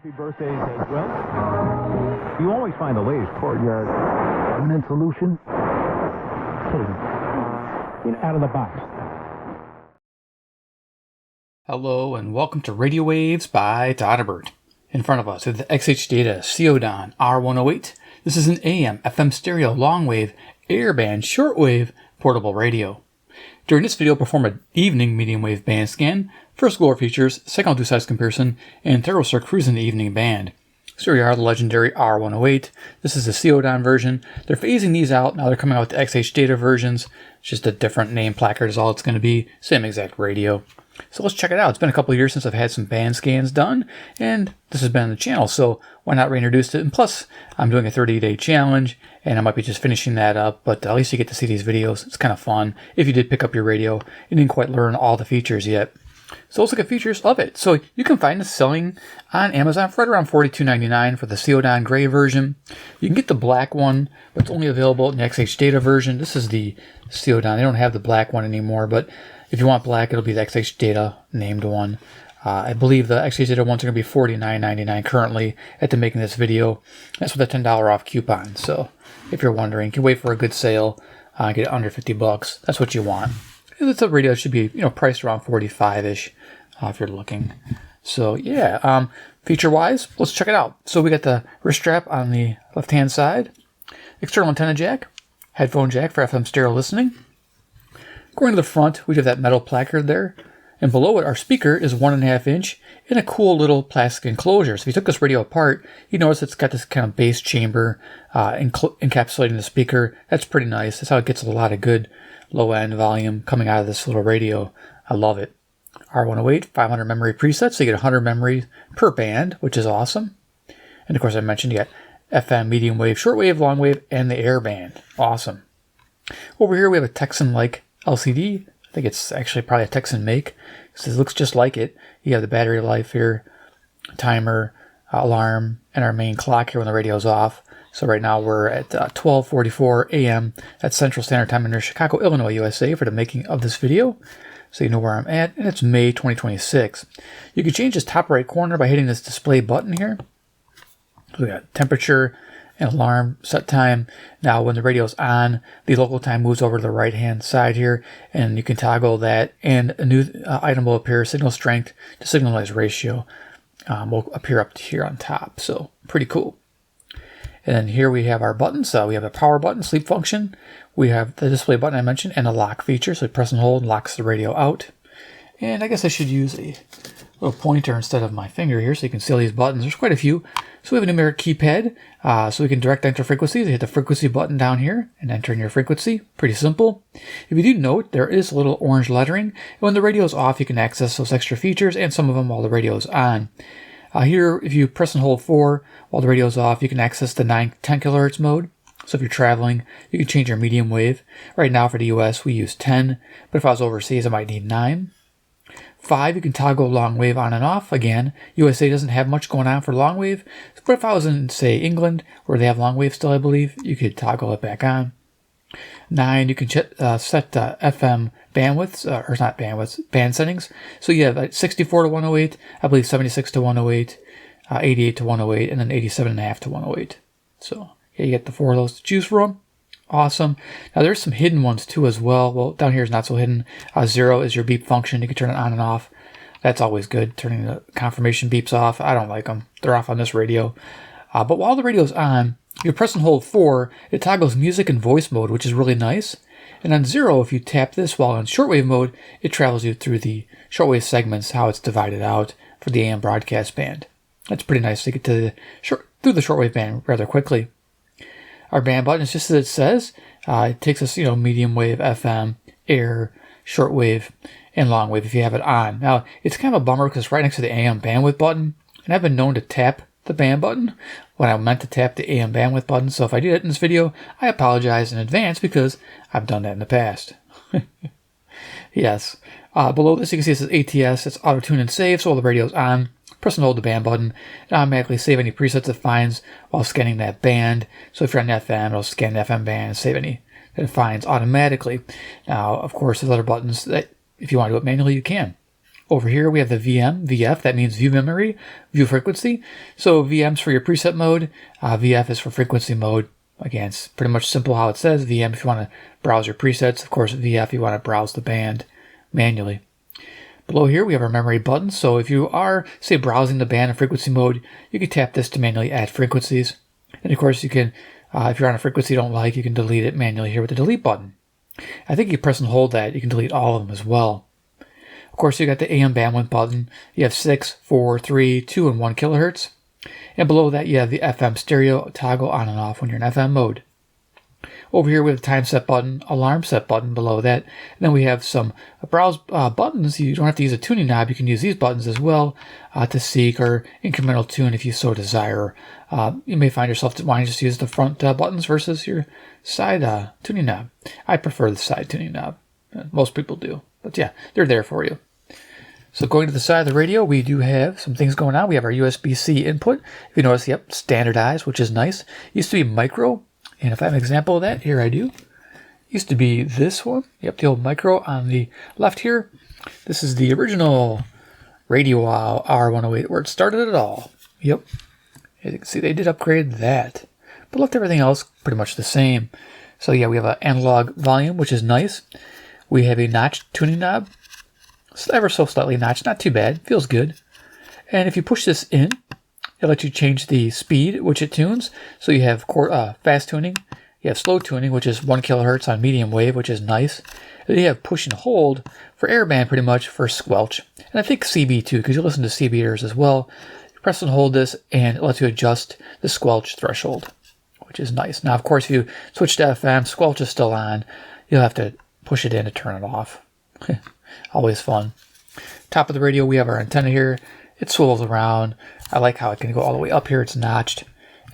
Happy birthdays as well. You always find the latest courtyard permanent solution. Out of the box. Hello and welcome to Radio Waves by Todderbert. In front of us is the XHDATA Sihuadon R-108. This is an AM, FM stereo, long wave, airband, shortwave, portable radio. During this video, perform an evening medium wave band scan. First go over features, second I'll do size comparison, and third we'll start cruising the evening band. So here we are, the legendary R-108. This is the Sihuadon version. They're phasing these out. Now they're coming out with the XHDATA versions. It's just a different name placard is all it's going to be. Same exact radio. So let's check it out. It's been a couple of years since I've had some band scans done, and this has been on the channel, so why not reintroduce it? And plus, I'm doing a 30-day challenge, and I might be just finishing that up, but at least you get to see these videos. It's kind of fun. If you did pick up your radio, you didn't quite learn all the features yet. So let's look at features of it. So you can find this selling on Amazon for right around $42.99 for the Sihuadon gray version. You can get the black one, but it's only available in the XHDATA version. This is the Sihuadon. They don't have the black one anymore, but if you want black, it'll be the XHDATA named one. I believe the XHDATA ones are going to be $49.99 currently at the making of this video. That's with a $10 off coupon. So if you're wondering, you can wait for a good sale, get it under $50. That's what you want. It's a radio that should be, priced around 45-ish if you're looking. So yeah, feature-wise, let's check it out. So we got the wrist strap on the left-hand side, external antenna jack, headphone jack for FM stereo listening. Going to the front, we have that metal placard there, and below it, our speaker is 1.5 inch in a cool little plastic enclosure. So if you took this radio apart, you notice it's got this kind of bass chamber encapsulating the speaker. That's pretty nice. That's how it gets a lot of good low-end volume coming out of this little radio. I love it. R-108, 500 memory presets, so you get 100 memory per band, which is awesome. And of course, I mentioned you got FM, medium wave, shortwave, long wave, and the air band. Awesome. Over here, we have a Texan-like LCD. I think it's actually probably a Texan make, because it looks just like it. You have the battery life here, timer, alarm, and our main clock here when the radio's off. So right now we're at 12:44 a.m. That's Central Standard Time in Chicago, Illinois, USA for the making of this video. So you know where I'm at, and it's May 2026. You can change this top right corner by hitting this display button here. So we got temperature and alarm, set time. Now when the radio's on, the local time moves over to the right-hand side here, and you can toggle that, and a new item will appear, signal strength to signal noise ratio will appear up here on top. So pretty cool. And then here we have our buttons. So we have a power button, sleep function. We have the display button I mentioned, and a lock feature. So press and hold locks the radio out. And I guess I should use a little pointer instead of my finger here so you can see all these buttons. There's quite a few. So we have a numeric keypad. So we can direct enter frequencies. You hit the frequency button down here and enter in your frequency. Pretty simple. If you do note, there is a little orange lettering. And when the radio is off, you can access those extra features and some of them while the radio is on. Here, if you press and hold 4 while the radio is off, you can access the 10 kHz mode. So if you're traveling, you can change your medium wave. Right now for the US, we use 10, but if I was overseas, I might need 9. 5, you can toggle long wave on and off. Again, USA doesn't have much going on for long wave, but if I was in, say, England, where they have long wave still, I believe, you could toggle it back on. 9, you can set FM bandwidths, or not bandwidths, band settings. So you have 64 to 108, I believe 76 to 108, 88 to 108, and then 87.5 to 108. So yeah, you get the 4 of those to choose from. Awesome. Now there's some hidden ones too as well. Well, down here is not so hidden. 0 is your beep function. You can turn it on and off. That's always good, turning the confirmation beeps off. I don't like them. They're off on this radio. But while the radio's on, you press and hold 4, it toggles music and voice mode, which is really nice. And on 0, if you tap this while in shortwave mode, it travels you through the shortwave segments, how it's divided out for the AM broadcast band. That's pretty nice to get to through the shortwave band rather quickly. Our band button is just as it says. It takes us, medium wave, FM, air, shortwave, and long wave if you have it on. Now, it's kind of a bummer because it's right next to the AM bandwidth button, and I've been known to tap the band button when I meant to tap the AM bandwidth button. So if I do that in this video, I apologize in advance because I've done that in the past. Yes. Below this, you can see it says ATS. It's auto tune and save. So while the radio's on, press and hold the band button. It automatically save any presets it finds while scanning that band. So if you're on FM, it'll scan the FM band and save any that it finds automatically. Now, of course, there's other buttons that if you want to do it manually, you can. Over here we have the VM, VF, that means view memory, view frequency. So VM's for your preset mode, VF is for frequency mode. Again, it's pretty much simple how it says. VM if you want to browse your presets, of course VF if you want to browse the band manually. Below here we have our memory button, so if you are, say, browsing the band in frequency mode, you can tap this to manually add frequencies. And of course you can, if you're on a frequency you don't like, you can delete it manually here with the delete button. I think you press and hold that, you can delete all of them as well. Of course, you got the AM bandwidth button. You have 6, 4, 3, 2, and 1 kilohertz. And below that, you have the FM stereo toggle on and off when you're in FM mode. Over here, we have the time set button, alarm set button below that. And then we have some browse buttons. You don't have to use a tuning knob. You can use these buttons as well to seek or incremental tune if you so desire. You may find yourself wanting to just use the front buttons versus your side tuning knob. I prefer the side tuning knob. Most people do. But yeah, they're there for you. So going to the side of the radio, we do have some things going on. We have our USB-C input. If you notice, yep, standardized, which is nice. Used to be micro, and if I have an example of that, here I do. Used to be this one. Yep, the old micro on the left here. This is the original radio R-108 where it started it all. Yep. As you can see, they did upgrade that. But left everything else pretty much the same. So yeah, we have an analog volume, which is nice. We have a notch tuning knob. Ever so slightly notched, not too bad, feels good. And if you push this in, it lets you change the speed which it tunes. So you have fast tuning, you have slow tuning, which is 1 kilohertz on medium wave, which is nice. And you have push and hold for airband pretty much for squelch. And I think CB too, because you listen to CBers as well. You press and hold this and it lets you adjust the squelch threshold, which is nice. Now, of course, if you switch to FM, squelch is still on. You'll have to push it in to turn it off. Always fun. Top of the radio, we have our antenna here. It swivels around. I like how it can go all the way up here. It's notched.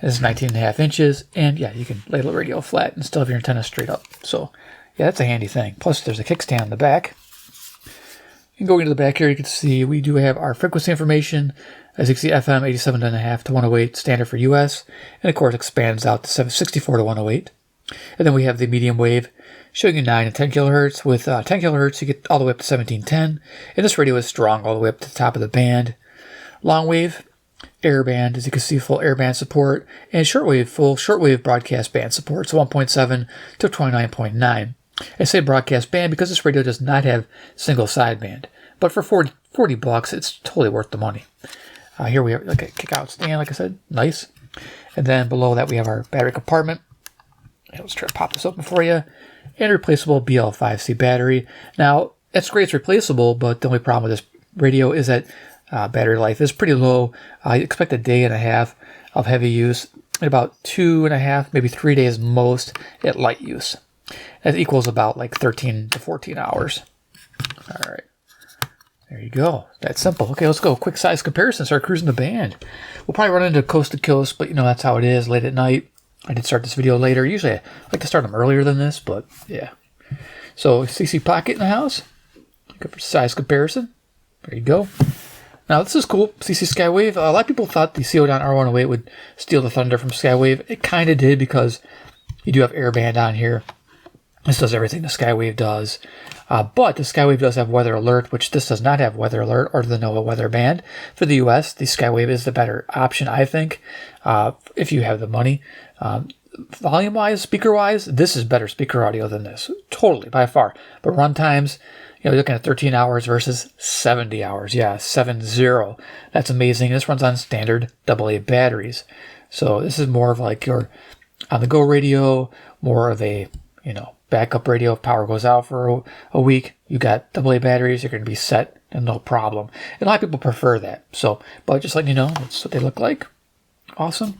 It's 19.5 inches. And yeah, you can lay the radio flat and still have your antenna straight up. So yeah, that's a handy thing. Plus there's a kickstand in the back. And going to the back here, you can see we do have our frequency information. As you can see, FM 87.5 to 108, standard for US. And of course, expands out to 64 to 108. And then we have the medium wave showing you 9 and 10 kilohertz. With 10 kilohertz, you get all the way up to 1710. And this radio is strong all the way up to the top of the band. Long wave, airband, as you can see, full airband support. And shortwave, full shortwave broadcast band support. So 1.7 to 29.9. I say broadcast band because this radio does not have single sideband. But for 40 bucks, it's totally worth the money. Here we have like a kick-out stand, like I said. Nice. And then below that, we have our battery compartment. Let's try to pop this open for you. And replaceable BL5C battery. Now, it's great it's replaceable, but the only problem with this radio is that battery life is pretty low. I expect a day and a half of heavy use, and about 2.5, maybe 3 days most at light use. That equals about like 13 to 14 hours. All right. There you go. That's simple. Okay, let's go. Quick size comparison. Start cruising the band. We'll probably run into coast to coast, but you know, that's how it is late at night. I did start this video later. Usually I like to start them earlier than this, but yeah. So CC Pocket in the house. Good for size comparison. There you go. Now this is cool. CC Skywave. A lot of people thought the Sihuadon R-108 would steal the thunder from Skywave. It kind of did because you do have airband on here. This does everything the Skywave does. But the Skywave does have weather alert, which this does not have weather alert or the NOAA weather band. For the US, the Skywave is the better option, I think, if you have the money. Volume-wise, speaker-wise, this is better speaker audio than this. Totally, by far. But run times, you know, you're looking at 13 hours versus 70 hours. Yeah, 7-0. That's amazing. This runs on standard AA batteries. So this is more of like your on-the-go radio, more of a, you know, backup radio. If power goes out for a week, you got AA batteries, you're going to be set and no problem. And a lot of people prefer that. So, but just letting you know, that's what they look like. Awesome.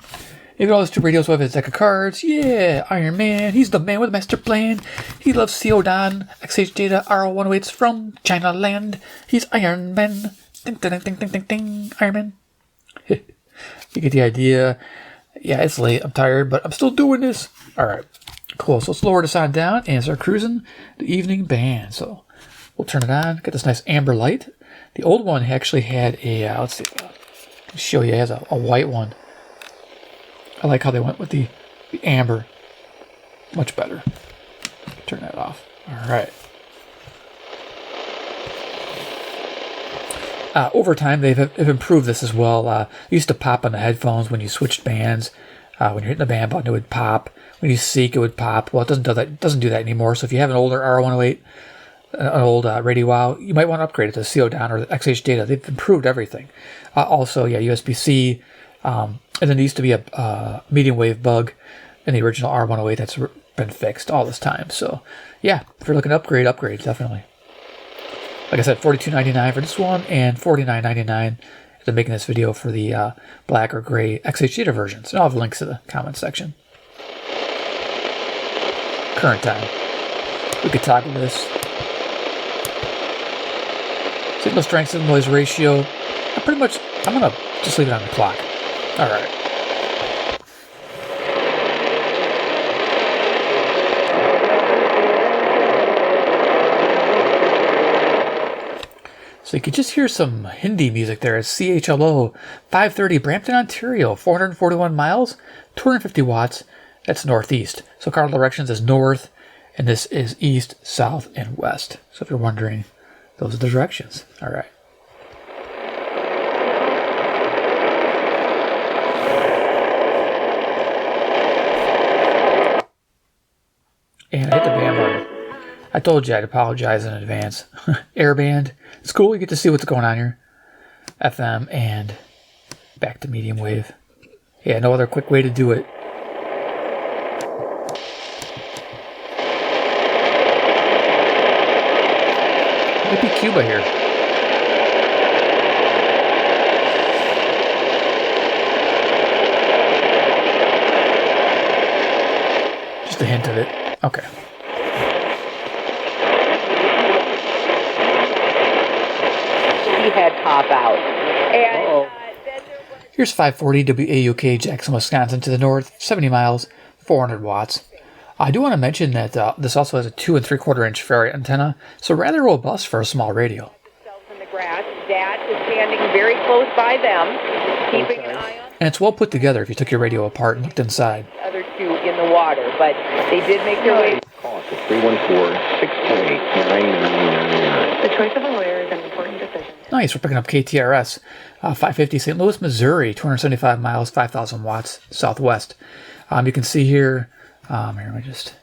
Even all those two radios with his deck of cards. Yeah, Iron Man. He's the man with the master plan. He loves Sihuadon. XHDATA R-108s from China land. He's Iron Man. Ding, ding, ding, ding, ding, ding. Iron Man. You get the idea. Yeah, it's late. I'm tired, but I'm still doing this. All right. Cool. So let's lower this on down and start cruising the evening band. So we'll turn it on. Get this nice amber light. The old one actually had a, let's see, I'll show you. It has a white one. I like how they went with the amber. Much better. Turn that off. All right. over time, they've improved this as well. It used to pop on the headphones when you switched bands. When you're hitting the band button, it would pop. When you seek, it would pop. Well, it doesn't do that. It doesn't do that anymore. So if you have an older R-108, an old Radio Wow, you might want to upgrade it to Sihuadon or the XHDATA. They've improved everything. Also, yeah, USB-C. And then there used to be a medium wave bug in the original R-108 that's been fixed all this time. So, yeah, if you're looking to upgrade, definitely. Like I said, $42.99 for this one and $49.99 to making this video for the black or gray XHDATA versions. And I'll have links in the comment section. Current time. We could toggle this. Signal strength, signal noise ratio. I'm going to just leave it on the clock. All right. So you could just hear some Hindi music there. It's CHLO 530 Brampton, Ontario, 441 miles, 250 watts. That's northeast. So cardinal directions is north, and this is east, south, and west. So if you're wondering, those are the directions. All right. And I hit the band button. I told you I'd apologize in advance. Airband. It's cool. You get to see what's going on here. FM and back to medium wave. Yeah, no other quick way to do it. Might be Cuba here. Just a hint of it. Okay. Head pop out. And here's 540 WAUK, Jackson, Wisconsin to the north, 70 miles, 400 watts. I do want to mention that this also has a 2 3/4 inch ferrite antenna, so rather robust for a small radio. In the grass, Dad is standing very close by them, keeping an eye on. And it's well put together if you took your radio apart and looked inside. The other two in the water, but they did make their way. Call us at 314-628-9999. The choice of a lawyer is an important decision. Nice, we're picking up KTRS, 550 St. Louis, Missouri, 275 miles, 5,000 watts, southwest. You can see here, let me just,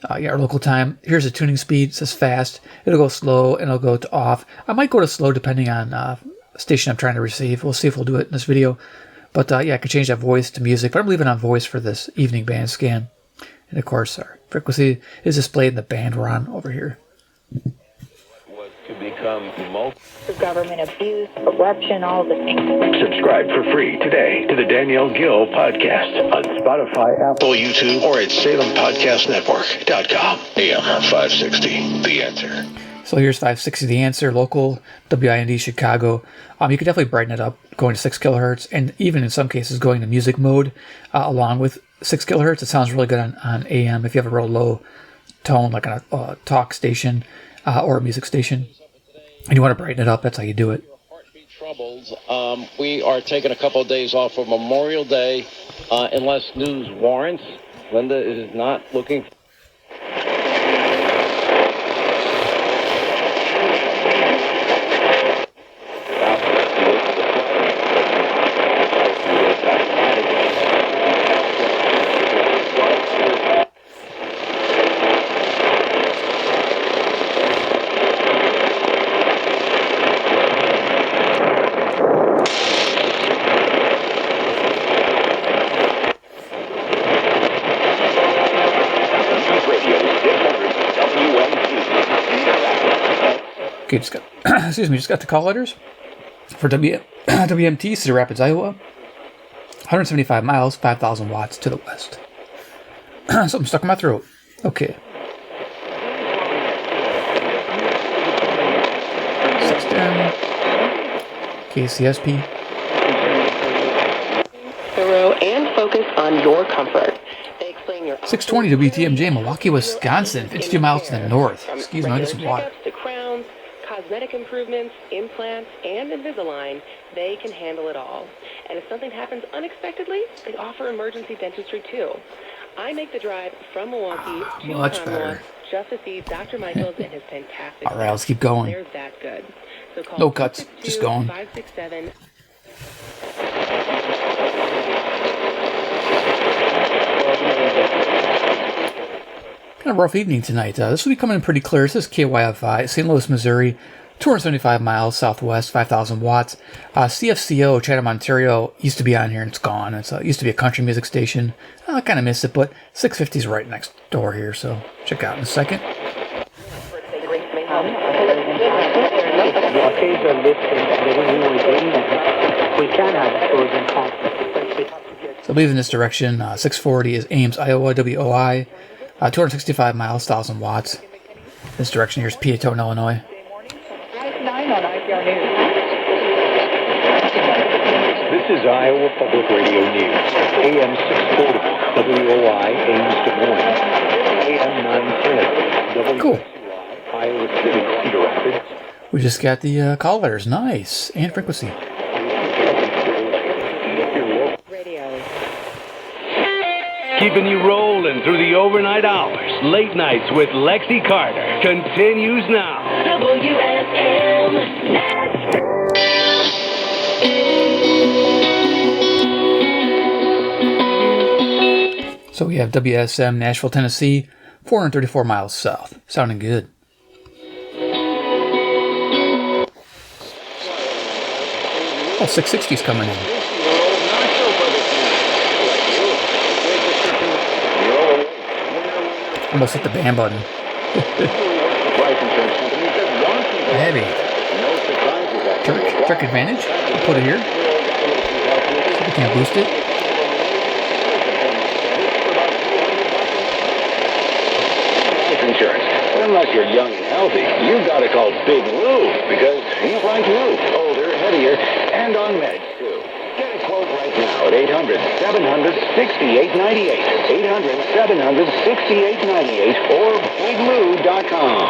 our local time. Here's the tuning speed. It says fast. It'll go slow, and it'll go to off. I might go to slow depending on station I'm trying to receive. We'll see if we'll do it in this video. But yeah, I can change that voice to music, but I'm leaving on voice for this evening band scan. And of course, our frequency is displayed in the band we're on over here. To become Government abuse, corruption, all the things. Subscribe for free today to the Danielle Gill podcast on Spotify, Apple, YouTube, or at SalemPodcastNetwork.com. AM 560, The Answer. So here's 560 The Answer, local, WIND Chicago. You could definitely brighten it up, going to 6 kilohertz, and even in some cases going to music mode along with 6 kilohertz. It sounds really good on AM if you have a real low tone, like on a talk station or a music station, and you want to brighten it up. That's how you do it. Heartbeat troubles. We are taking a couple of days off for Memorial Day, unless news warrants. Linda is not looking. Okay, just got just got the call letters for WMT, Cedar Rapids, Iowa. 175 miles, 5,000 watts to the west. Something stuck in my throat. Okay. 610. KCSP. Thorough and focus on your comfort. They explain your 620 WTMJ, Milwaukee, Wisconsin, 52 miles to the north. Excuse me, I get some water. To crowns, cosmetic improvements, implants, and Invisalign, they can handle it all. And if something happens unexpectedly, they offer emergency dentistry too. I make the drive from Milwaukee to much Conroe better. just to see Dr. Michaels and his fantastic. All right, let's keep going. They're that good. So call No cuts, just going. 567. Kind of rough evening tonight. This will be coming in pretty clear. This is KYFI, St. Louis, Missouri, 275 miles southwest, 5,000 watts. CFCO, Chatham, Ontario, used to be on here and it's gone. It used to be a country music station. I kind of miss it, but 650 is right next door here, so check out in a second. So leaving this direction, 640 is Ames, Iowa, WOI, 265 miles, 1,000 watts. This direction here is Peatone, Illinois. This is Iowa Public Radio News. AM 640, WOI, Ames, Des Moines. AM 910, Cool. Iowa City, Cedar Rapids. We just got the call letters. Nice. And frequency. Keeping you rolling through the overnight hours. Late nights with Lexi Carter continues now. So we have WSM, Nashville, Tennessee, 434 miles south. Sounding good. Oh, 660's coming in. Almost hit the ban button. Heavy. Terk advantage. Put it here. See if we can't boost it. Insurance. Unless you're young and healthy, you've got to call Big Lou because he's like you, older, heavier, and on meds too. Get a quote right now at 800-700-6898, 800-700-6898, or biglou.com.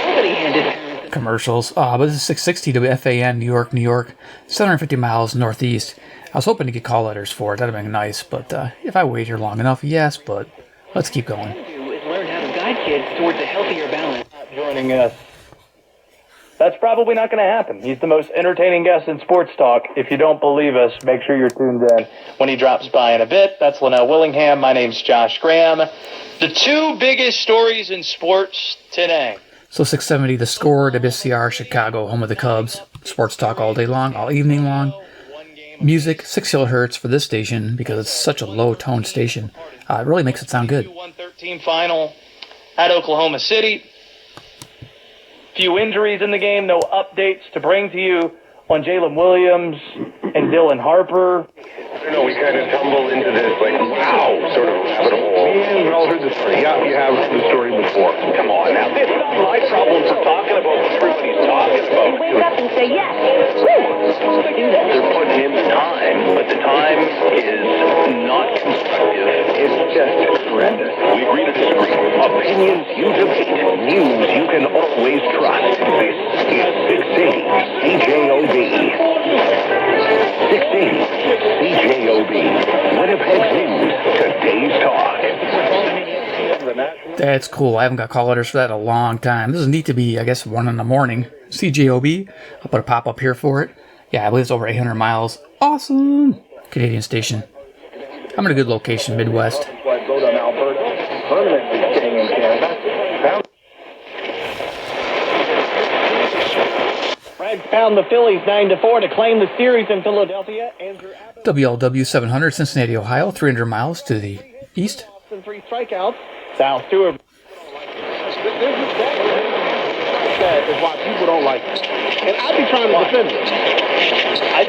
Nobody handed Commercials. But this is 660 WFAN, New York, 750 miles northeast. I was hoping to get call letters for it. That'd have been nice, but if I wait here long enough, yes, but let's keep going. Learn how to guide kids towards a healthier balance. Joining us. That's probably not going to happen. He's the most entertaining guest in sports talk. If you don't believe us, make sure you're tuned in when he drops by in a bit. That's Linnell Willingham. My name's Josh Graham. The two biggest stories in sports today. So 670, the score, WCR, Chicago, home of the Cubs. Sports talk all day long, all evening long. Music, 6 kilohertz for this station because it's such a low-toned station. It really makes it sound good. 113 final at Oklahoma City. Few injuries in the game, no updates to bring to you on Jalen Williams and Dylan Harper. I don't know, we kind of tumble into this, like, wow, sort of rabbit hole. Yeah, we all heard the story. Yeah, you have the story before. Come on, now, it's not my problem for talking about what everybody's talking about. You wake up and say yes. They're putting in the time, but the time is not constructive. It's just horrendous. We agree to disagree. Opinions you debate. News you can always trust. This is 680 CJOB. 680 CJOB. Winnipeg's news. Today's talk. That's cool. I haven't got call letters for that in a long time. This is neat to be, I guess, 1 in the morning. CJOB. I'll put a pop-up here for it. Yeah, I believe it's over 800 miles. Awesome. Canadian station. I'm in a good location, Midwest. Reds pound the Phillies 9-4 to claim the series in Philadelphia. WLW 700, Cincinnati, Ohio, 300 miles to the east. 3 strikeouts. South Stewart. That is why people don't like it. And I'd be trying to defend him.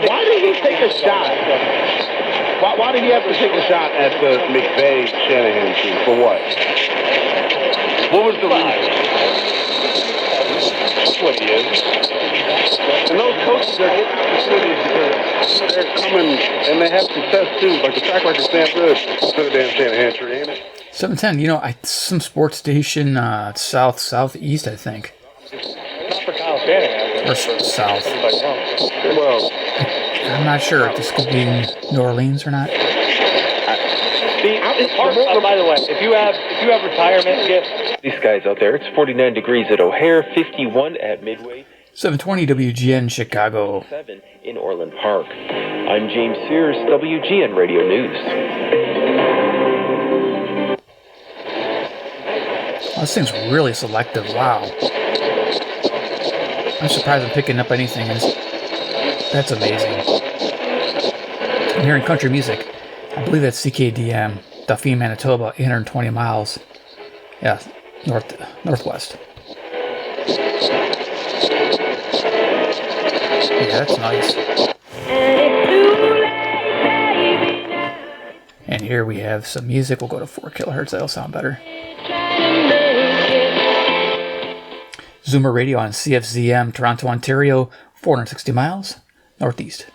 Why did he take a shot? Why did he have to take a shot at the McVay-Shanahan team? For what? What was the reason? That's what he is. And those coaches are getting opportunities because they're coming and they have success too. Like the track record's damn good for the damn Shanahan tree, ain't it? 710, you know, some sports station southeast, I think. Not for Kyle Shanahan. Or south. Well, I'm not sure if this could be in New Orleans or not. By the way, if you have retirement gifts, These guys out there, it's 49 degrees at O'Hare, 51 at Midway. 720 WGN Chicago. 7 in Orland Park. I'm James Sears, WGN Radio News. Oh, this thing's really selective. Wow. I'm surprised I'm picking up anything. That's amazing. I'm hearing country music. I believe that's CKDM, Duffy, Manitoba, 820 miles. Yeah, northwest. Yeah, that's nice. And here we have some music. We'll go to 4 kilohertz. That'll sound better. Zoomer Radio on CFZM, Toronto, Ontario, 460 miles northeast.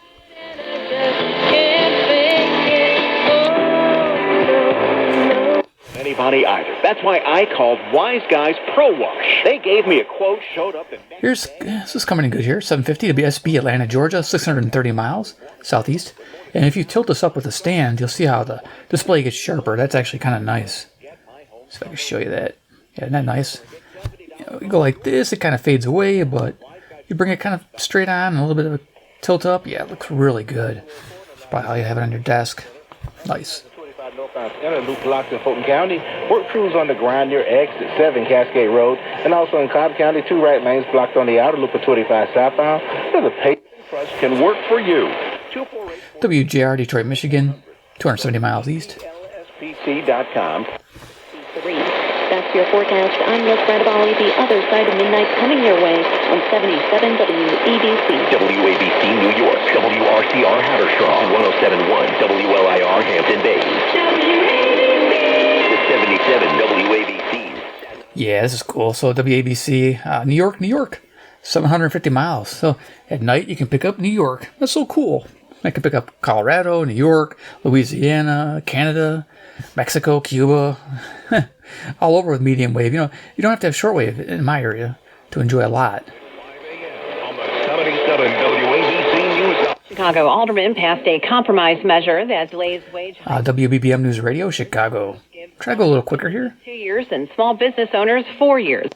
Anybody either. That's why I called Wise Guys Pro Wash. They gave me a quote, showed up and... This is coming in good here. 750 WSB, Atlanta, Georgia, 630 miles southeast. And if you tilt this up with a stand, you'll see how the display gets sharper. That's actually kind of nice. So if I can show you that. Yeah, isn't that nice? You go like this, it kind of fades away, but you bring it kind of straight on, a little bit of a tilt up. Yeah, it looks really good. That's probably how you have it on your desk. Nice. Center loop blocked in Fulton County. Work crews on the ground near Exit 7 Cascade Road, and also in Cobb County, 2 right lanes blocked on the outer loop of 25 southbound. So the paving trust can work for you. WJR, Detroit, Michigan, 270 miles east. LSPC.com. That's your forecast. I'm Liz Bradabali. The other side of midnight coming your way on 77 WABC. WABC New York, WRCR Hattershaw, 107.1 WLIR Hampton Bays. The 77 WABC. Yeah, this is cool. So WABC, New York, 750 miles. So at night you can pick up New York. That's so cool. I can pick up Colorado, New York, Louisiana, Canada, Mexico, Cuba, all over with medium wave. You know, you don't have to have shortwave in my area to enjoy a lot. Chicago alderman passed a compromise measure that delays wage hikes. WBBM News Radio, Chicago. Try to go a little quicker here. 2 years and small business owners 4 years.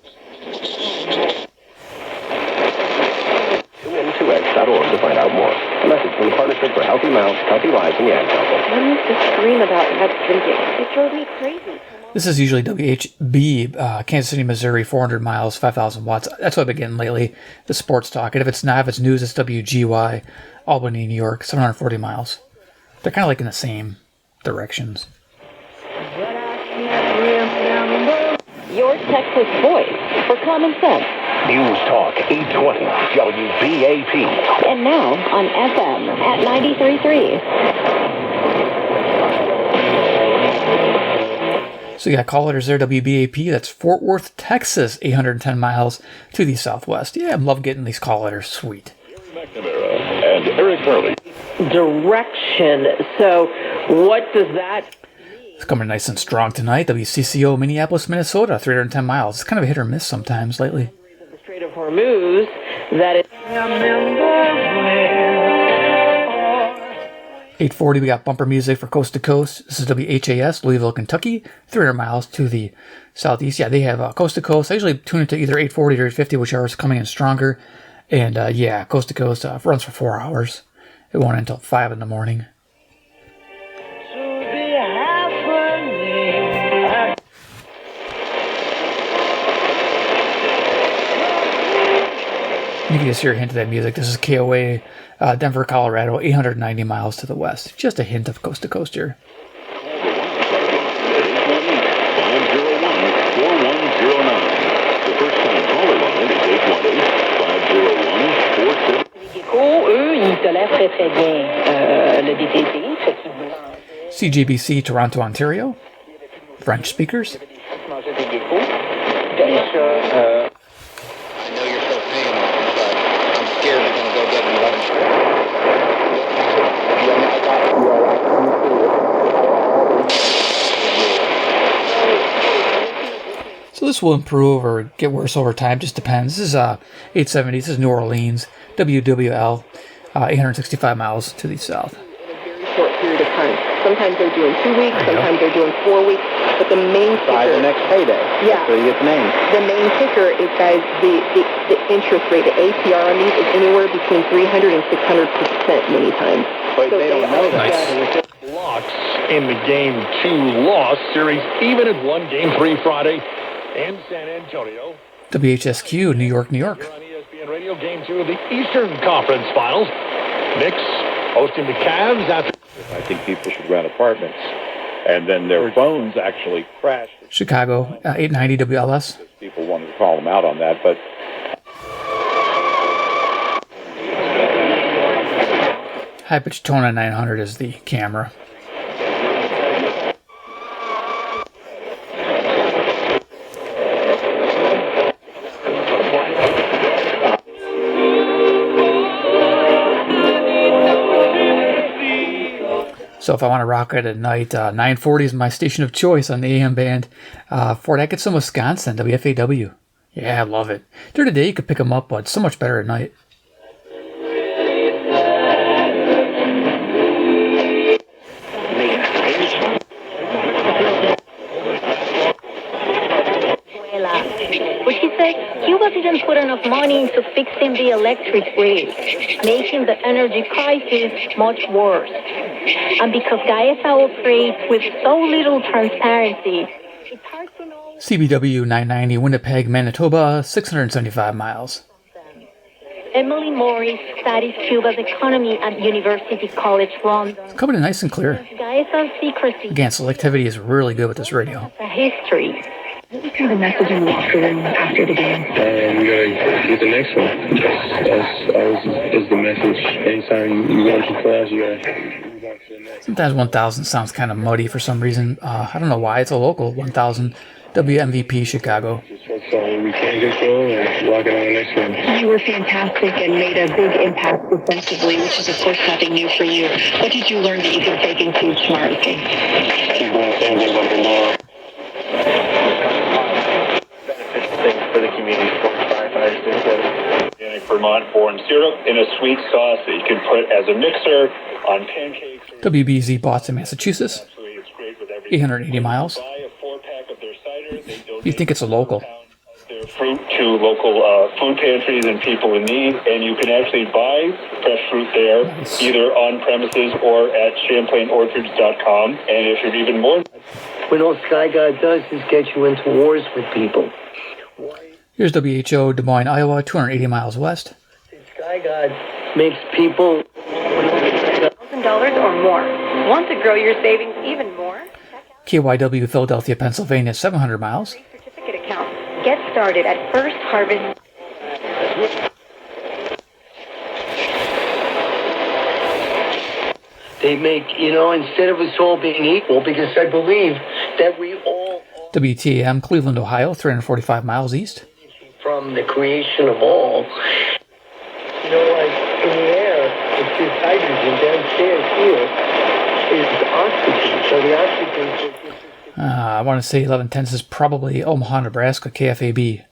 WM2X.org to find out more. A message from the Partnership for Healthy Mouths, Healthy Lives, and the Ad Council. I used to scream about what's drinking. It drove me crazy. This is usually WHB, Kansas City, Missouri, 400 miles, 5,000 watts. That's what I've been getting lately, the sports talk. And if it's not, if it's news, it's WGY, Albany, New York, 740 miles. They're kind of like in the same directions. Your Texas voice for common sense. News Talk 820 WBAP. And now on FM at 93.3. So you got call letters there, WBAP. That's Fort Worth, Texas, 810 miles to the southwest. Yeah, I love getting these call letters. Sweet. And Eric Hurley. Direction. So what does that... It's coming nice and strong tonight. WCCO, Minneapolis, Minnesota, 310 miles. It's kind of a hit or miss sometimes lately. The Strait of Hormuz, that is... 840, we got bumper music for Coast to Coast. This is WHAS, Louisville, Kentucky, 300 miles to the southeast. Yeah, they have Coast to Coast. I usually tune into either 840 or 850, which are coming in stronger. And yeah, Coast to Coast runs for 4 hours. It won't end until 5 in the morning. You can just hear a hint of that music. This is KOA, Denver, Colorado, 890 miles to the west. Just a hint of Coast to Coast here. 501-4109. The first time caller line is 818-501-47. CJBC, Toronto, Ontario. French speakers. So this will improve or get worse over time, just depends. This is 870, this is New Orleans, WWL, 865 miles to the south. In a very short period of time. Sometimes they're doing 2 weeks, sometimes they're doing 4 weeks, but the main kicker... By the next payday. Yeah. So you get the name. The main kicker is, guys, the the interest rate, the APR on these is anywhere between 300 and 600% many times. But So they don't know that. Nice. Blocks in the Game 2 loss series, even at 1 Game 3 Friday in San Antonio. WHSQ, New York, New York. Here on ESPN Radio, Game 2 of the Eastern Conference Finals. Knicks hosting the Cavs after... I think people should rent apartments. And then their phones actually crashed. Chicago, 890 WLS. People wanted to call them out on that, but... High pitch Tona 900 is the camera. So if I want to rock it at night, 940 is my station of choice on the AM band. Fort Atkinson, Wisconsin, WFAW. Yeah, I love it. During the day, you could pick them up, but it's so much better at night. But she said Cuba didn't put enough money into fixing the electric grid, making the energy crisis much worse. And because GAESA operates with so little transparency, it's hard to know... CBW 990, Winnipeg, Manitoba, 675 miles. Emily Morris studies Cuba's economy at University College London. It's coming in nice and clear. GAESA's secrecy... Again, selectivity is really good with this radio. ...a history. What was the message in the locker room after the game? You gotta get the next one. That's the message. Anytime you go into class, you gotta move on to the next. Sometimes 1000 sounds kind of muddy for some reason. I don't know why. It's a local 1000 WMVP Chicago. Just focus on what we can control and lock it on the next one. You were fantastic and made a big impact defensively, which is, of course, nothing new for you. What did you learn that you can take into tomorrow's game? Keep doing the same things like tomorrow. For the community sports firefighters. Organic Vermont corn syrup in a sweet sauce that you can put as a mixer on pancakes. WBZ Boston, Massachusetts. 880 miles. You think it's a local? Their fruit to local food pantries and people in need, and you can actually buy fresh fruit there, either on premises or at ChamplainOrchards.com. And if you're even more... What all Sky God does is get you into wars with people. Here's WHO, Des Moines, Iowa, 280 miles west. Sky God makes people $1,000 or more. Want to grow your savings even more? KYW, Philadelphia, Pennsylvania, 700 miles. Certificate account. Get started at First Harvest. They make, instead of us all being equal, because I believe that we all... WTAM, Cleveland, Ohio, 345 miles east. From the creation of all. Like in the air, it's just hydrogen. Downstairs here is oxygen. So the oxygen... I want to say 1110 is probably Omaha, Nebraska, KFAB,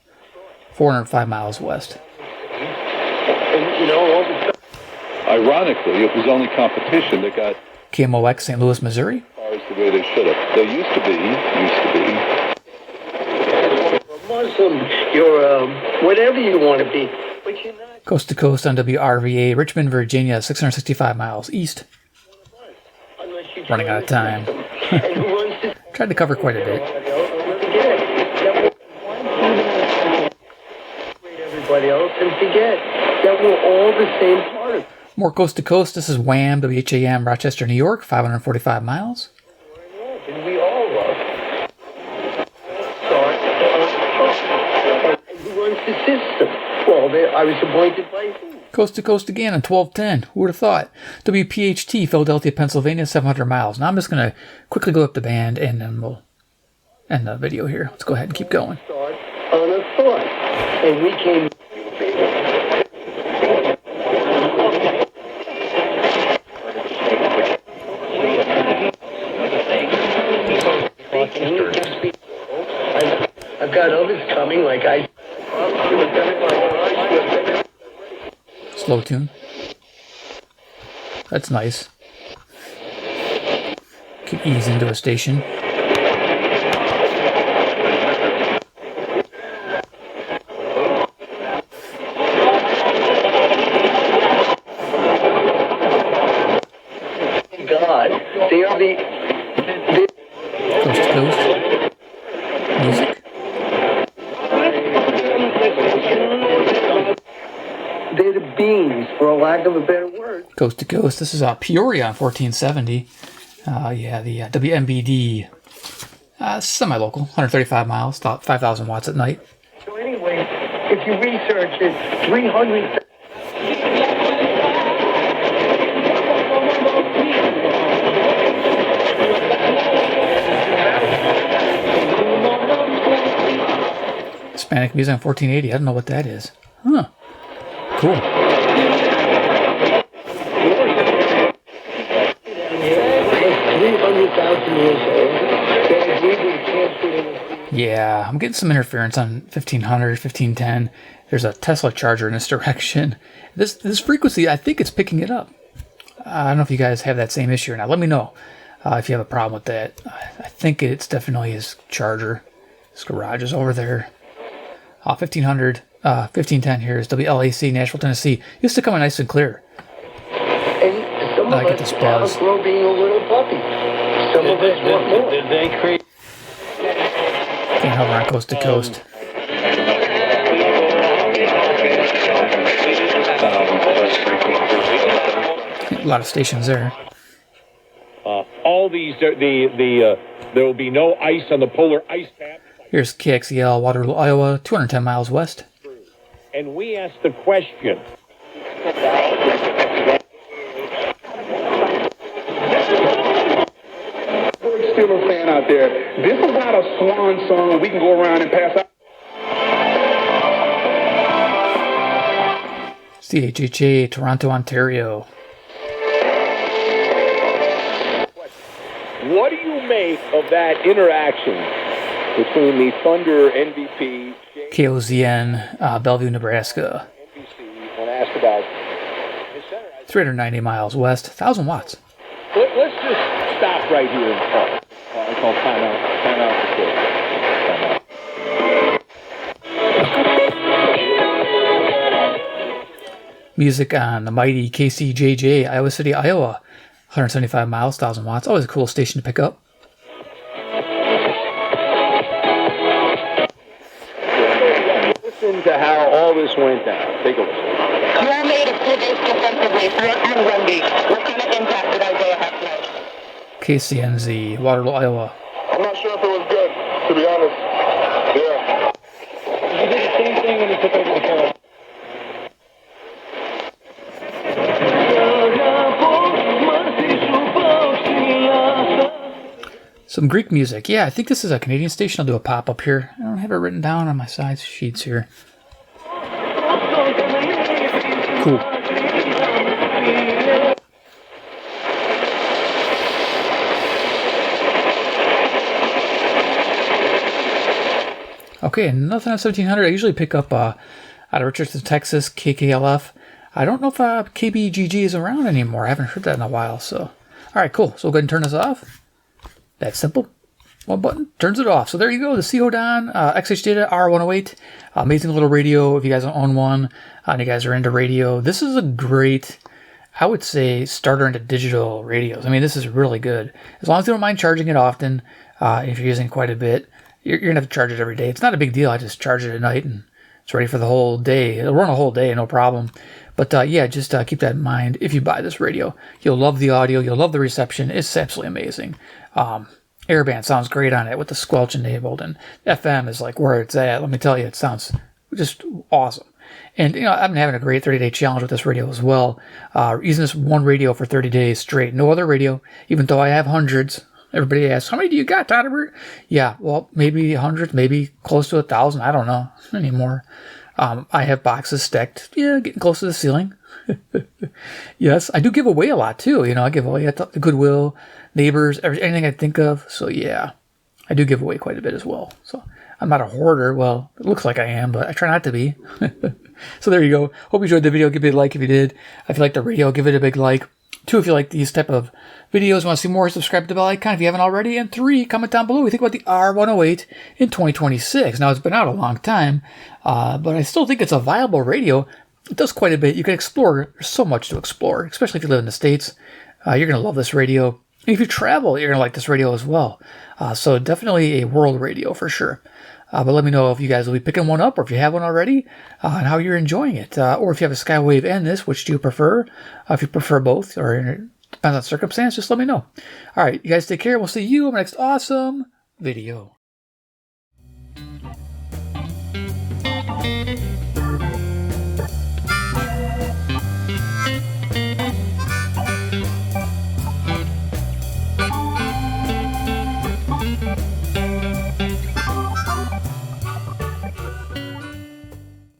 405 miles west. And, all the... Ironically, it was only competition that got... KMOX, St. Louis, Missouri. Cars the way they should have. They used to be. Muslim, you're whatever you want to be. But you're not. Coast to coast on WRVA, Richmond, Virginia, 665 miles east. Running out of time. Tried to cover quite a bit. Everybody else and forget that we're all the same part. More coast to coast. This is Wham, WHAM, Rochester, New York, 545 miles. And we all love. Who runs the system? Well, I was appointed by who? Coast to coast again on 1210. Who would have thought? WPHT, Philadelphia, Pennsylvania, 700 miles. Now I'm just going to quickly go up the band and then we'll end the video here. Let's go ahead and keep going. Start on a thought. And we came... I've got others coming, like I... Slow tune. That's nice. Could ease into a station. They are the Coast to coast. Music. they're the beans, for a lack of a better word. Coast to coast. This is Peoria on 1470. Yeah, the WMBD. Semi-local, 135 miles, about 5,000 watts at night. So anyway, if you research it, 300... Hispanic music on 1480. I don't know what that is. Huh. Cool. Yeah, I'm getting some interference on 1500, 1510. There's a Tesla charger in this direction. This frequency, I think it's picking it up. I don't know if you guys have that same issue or not. Let me know if you have a problem with that. I think it's definitely his charger. His garage is over there. 1500, 1510 here is WLAC, Nashville, Tennessee. Used to come in nice and clear. And some I of get us this buzz. outgrow being a little puppy. Some of us want more. Did they create... Can't hover on coast to coast. A lot of stations there. All these, there will be no ice on the polar ice cap. Here's KXEL, Waterloo, Iowa, 210 miles west. And we asked the question. Steeler fan out there, this is not a swan song we can go around and pass out. CHHA, Toronto, Ontario. What do you make of that interaction between the Thunder MVP, KOZN, Bellevue, Nebraska. NBC, when asked about his center? 390 miles west, 1,000 watts. Let's just stop right here and talk. I call timeout. Timeout for sure. Music on the mighty KCJJ, Iowa City, Iowa. 175 miles, 1,000 watts. Always a cool station to pick up. Listen to how all this went down. Take a listen. You made a pivot defensively, front and Wendy. What kind of impact did Isaiah have tonight? KCNZ, Waterloo, Iowa. I'm not sure if it was good, to be honest. Yeah. He did the same thing when he took over the Carolina. Some Greek music. Yeah, I think this is a Canadian station. I'll do a pop-up here. I don't have it written down on my side sheets here. Cool. Okay, nothing on 1700. I usually pick up out of Richardson, Texas, KKLF. I don't know if KBGG is around anymore. I haven't heard that in a while. So, all right, cool. So we'll go ahead and turn this off. That's simple. One button turns it off. So there you go. The Sihuadon XHDATA R-108. Amazing little radio. If you guys own one and you guys are into radio, this is a great, I would say, starter into digital radios. I mean, this is really good. As long as you don't mind charging it often, if you're using quite a bit, you're going to have to charge it every day. It's not a big deal. I just charge it at night and it's ready for the whole day. It'll run a whole day, no problem. But yeah, just keep that in mind. If you buy this radio, you'll love the audio. You'll love the reception. It's absolutely amazing. Airband sounds great on it with the squelch enabled, and FM is like where it's at. Let me tell you, it sounds just awesome. And you know, I've been having a great 30-day challenge with this radio as well. Using this one radio for 30 days straight. No other radio, even though I have hundreds. Everybody asks, how many do you got, Todderbert? Yeah, well, maybe hundreds, maybe close to 1,000. I don't know anymore. I have boxes stacked, getting close to the ceiling. Yes, I do give away a lot too. You know, I give away at Goodwill, neighbors, anything I think of. So yeah, I do give away quite a bit as well. So I'm not a hoarder. Well, it looks like I am, but I try not to be. So there you go. Hope you enjoyed the video. Give it a like if you did. If you like the radio, give it a big like. 2, if you like these type of videos, want to see more, subscribe to the bell icon if you haven't already. And 3, comment down below what you think about the R-108 in 2026. Now, it's been out a long time, but I still think it's a viable radio. It does quite a bit. You can explore. There's so much to explore, especially if you live in the States. You're going to love this radio. And if you travel, you're going to like this radio as well. So definitely a world radio for sure. But let me know if you guys will be picking one up or if you have one already and how you're enjoying it. Or if you have a Skywave and this, which do you prefer? If you prefer both or depends on circumstance, just let me know. All right, you guys take care. We'll see you in the next awesome video.